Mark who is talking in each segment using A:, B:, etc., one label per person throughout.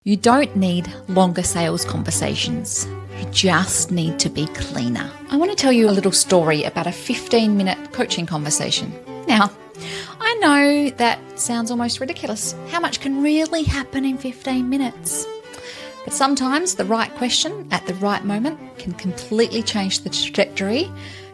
A: You don't need longer sales conversations. You just need to be cleaner. I want to tell you a little story about a 15-minute coaching conversation. Now, I know that sounds almost ridiculous. How much can really happen in 15 minutes? But sometimes the right question at the right moment can completely change the trajectory.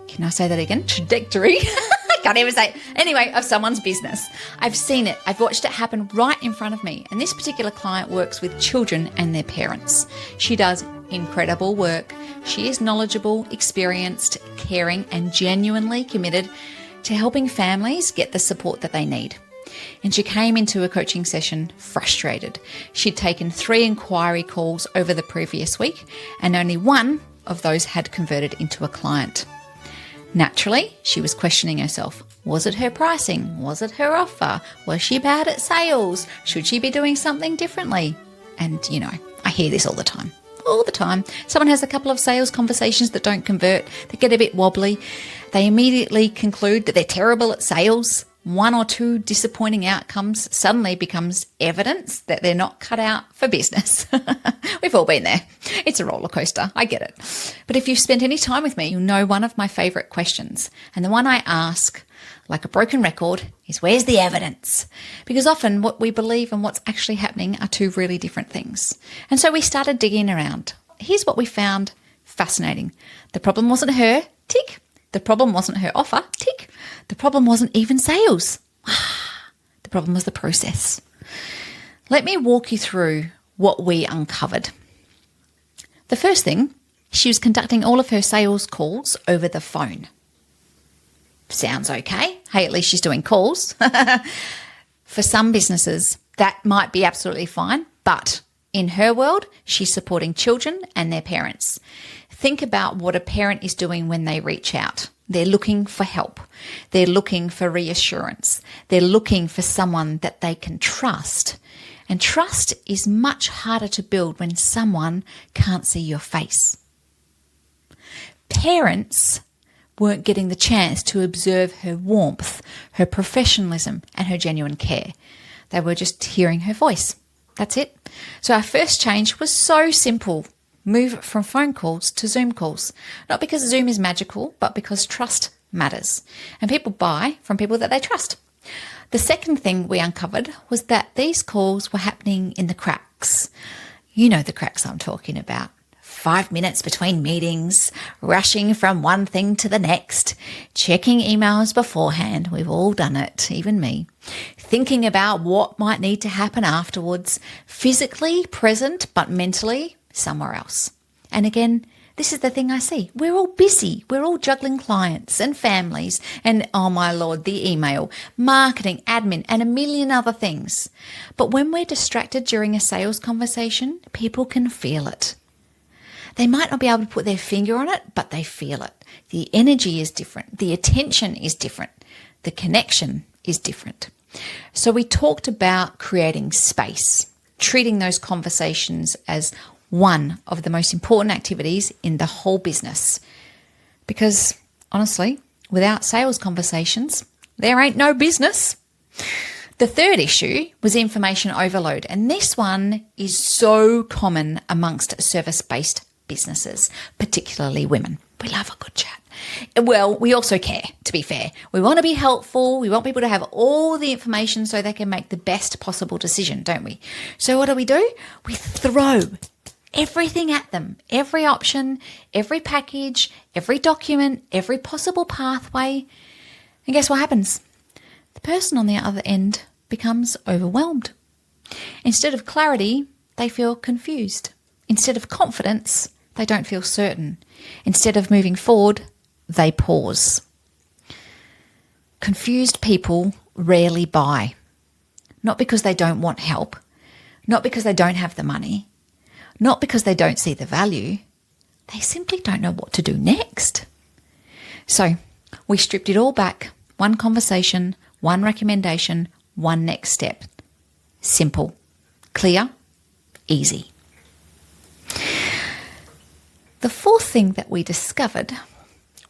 A: Can I say that again? Trajectory. I can't even say it. Anyway, of someone's business. I've seen it. I've watched it happen right in front of me. And this particular client works with children and their parents. She does incredible work. She is knowledgeable, experienced, caring, and genuinely committed to helping families get the support that they need. And she came into a coaching session frustrated. She'd taken 3 inquiry calls over the previous week, and only one of those had converted into a client. Naturally, she was questioning herself. Was it her pricing? Was it her offer? Was she bad at sales? Should she be doing something differently? And, I hear this all the time. All the time. Someone has a couple of sales conversations that don't convert. They get a bit wobbly. They immediately conclude that they're terrible at sales. 1 or 2 disappointing outcomes suddenly becomes evidence that they're not cut out for business. We've all been there. It's a roller coaster. I get it. But if you've spent any time with me, you'll know one of my favorite questions. And the one I ask, like a broken record, is where's the evidence? Because often what we believe and what's actually happening are 2 really different things. And so we started digging around. Here's what we found fascinating. The problem wasn't her, tick. The problem wasn't her offer, tick. The problem wasn't even sales. The problem was the process. Let me walk you through what we uncovered. The first thing, she was conducting all of her sales calls over the phone. Sounds okay. Hey, at least she's doing calls. For some businesses, that might be absolutely fine, but in her world, she's supporting children and their parents. Think about what a parent is doing when they reach out. They're looking for help. They're looking for reassurance. They're looking for someone that they can trust. And trust is much harder to build when someone can't see your face. Parents weren't getting the chance to observe her warmth, her professionalism, and her genuine care. They were just hearing her voice. That's it. So our first change was so simple. Move from phone calls to Zoom calls. Not because Zoom is magical, but because trust matters. And people buy from people that they trust. The second thing we uncovered was that these calls were happening in the cracks. You know the cracks I'm talking about. 5 minutes between meetings, rushing from one thing to the next, checking emails beforehand. We've all done it, even me. Thinking about what might need to happen afterwards, physically present but mentally somewhere else. And again, this is the thing I see. We're all busy. We're all juggling clients and families and, oh my Lord, the email, marketing, admin, and a million other things. But when we're distracted during a sales conversation, people can feel it. They might not be able to put their finger on it, but they feel it. The energy is different. The attention is different. The connection is different. So we talked about creating space, treating those conversations as one of the most important activities in the whole business. Because honestly, without sales conversations, there ain't no business. The third issue was information overload. And this one is so common amongst service-based businesses, particularly women. We love a good chat. Well, we also care, to be fair. We want to be helpful. We want people to have all the information so they can make the best possible decision, don't we? So what do? We throw everything at them, every option, every package, every document, every possible pathway. And guess what happens? The person on the other end becomes overwhelmed. Instead of clarity, they feel confused. Instead of confidence, they don't feel certain. Instead of moving forward, they pause. Confused people rarely buy. Not because they don't want help, not because they don't have the money, not because they don't see the value. They simply don't know what to do next. So we stripped it all back. One conversation, one recommendation, one next step. Simple, clear, easy. The fourth thing that we discovered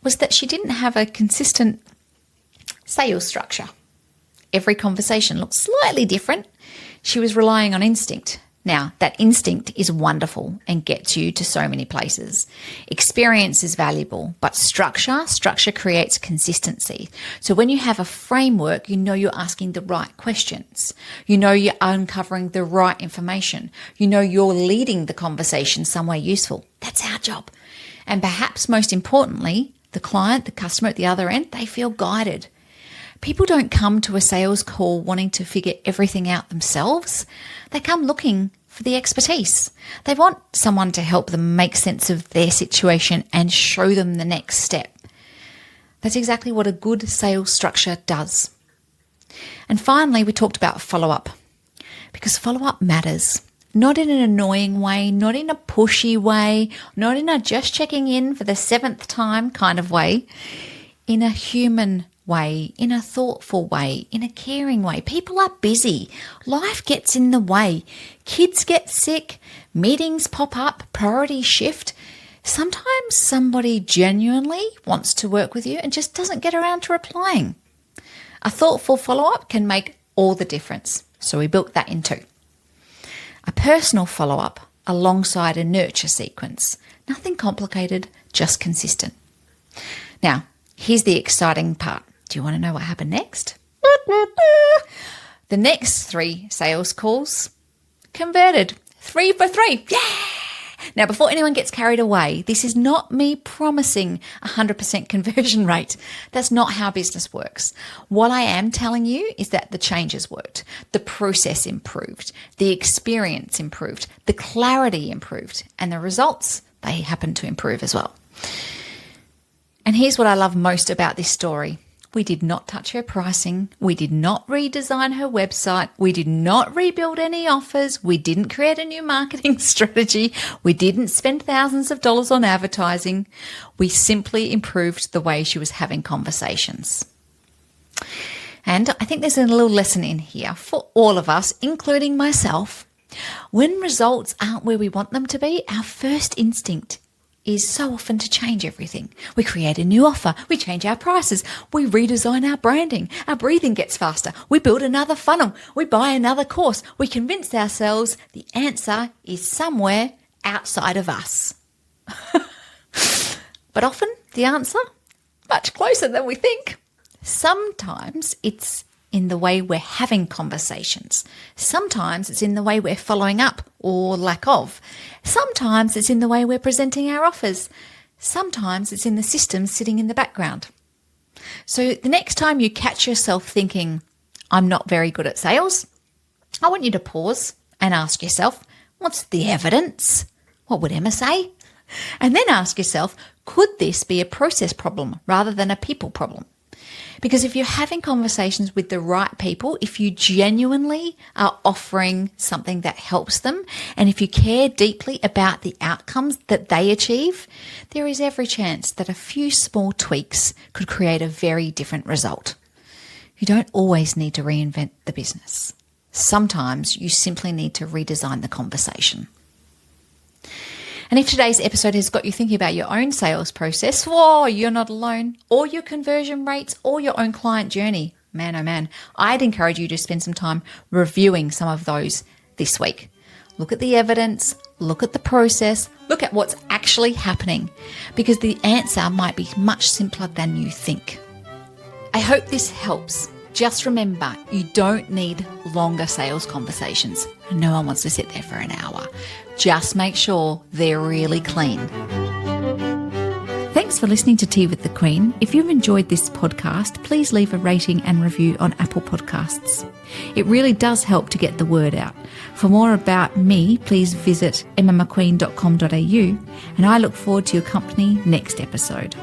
A: was that she didn't have a consistent sales structure. Every conversation looked slightly different. She was relying on instinct, Now, that instinct is wonderful and gets you to so many places. Experience is valuable, but structure creates consistency. So when you have a framework, you know you're asking the right questions. You know you're uncovering the right information. You know you're leading the conversation somewhere useful. That's our job. And perhaps most importantly, the client, the customer at the other end, they feel guided. People don't come to a sales call wanting to figure everything out themselves. They come looking for the expertise. They want someone to help them make sense of their situation and show them the next step. That's exactly what a good sales structure does. And finally, we talked about follow-up, because follow-up matters. Not in an annoying way, not in a pushy way, not in a just checking in for the 7th time kind of way, in a human way, in a thoughtful way, in a caring way. People are busy. Life gets in the way. Kids get sick. Meetings pop up. Priorities shift. Sometimes somebody genuinely wants to work with you and just doesn't get around to replying. A thoughtful follow-up can make all the difference. So we built that in too. A personal follow-up alongside a nurture sequence. Nothing complicated, just consistent. Now, here's the exciting part. Do you want to know what happened next? The next 3 sales calls converted. 3 for 3. Yeah! Now, before anyone gets carried away, this is not me promising 100% conversion rate. That's not how business works. What I am telling you is that the changes worked, the process improved, the experience improved, the clarity improved, and the results, they happen to improve as well. And here's what I love most about this story. We did not touch her pricing. We did not redesign her website. We did not rebuild any offers. We didn't create a new marketing strategy. We didn't spend thousands of dollars on advertising. We simply improved the way she was having conversations. And I think there's a little lesson in here for all of us, including myself. When results aren't where we want them to be, our first instinct is so often to change everything. We create a new offer. We change our prices. We redesign our branding. Our breathing gets faster. We build another funnel. We buy another course. We convince ourselves the answer is somewhere outside of us. But often the answer, much closer than we think. Sometimes it's in the way we're having conversations. Sometimes it's in the way we're following up or lack of. Sometimes it's in the way we're presenting our offers. Sometimes it's in the systems sitting in the background. So the next time you catch yourself thinking, I'm not very good at sales, I want you to pause and ask yourself, what's the evidence? What would Emma say? And then ask yourself, could this be a process problem rather than a people problem? Because if you're having conversations with the right people, if you genuinely are offering something that helps them, and if you care deeply about the outcomes that they achieve, there is every chance that a few small tweaks could create a very different result. You don't always need to reinvent the business. Sometimes you simply need to redesign the conversation. And if today's episode has got you thinking about your own sales process, whoa, you're not alone, or your conversion rates, or your own client journey, man, oh man, I'd encourage you to spend some time reviewing some of those this week. Look at the evidence, look at the process, look at what's actually happening, because the answer might be much simpler than you think. I hope this helps. Just remember, you don't need longer sales conversations. No one wants to sit there for an hour. Just make sure they're really clean. Thanks for listening to Tea with the Queen. If you've enjoyed this podcast, please leave a rating and review on Apple Podcasts. It really does help to get the word out. For more about me, please visit emmamcqueen.com.au, and I look forward to your company next episode.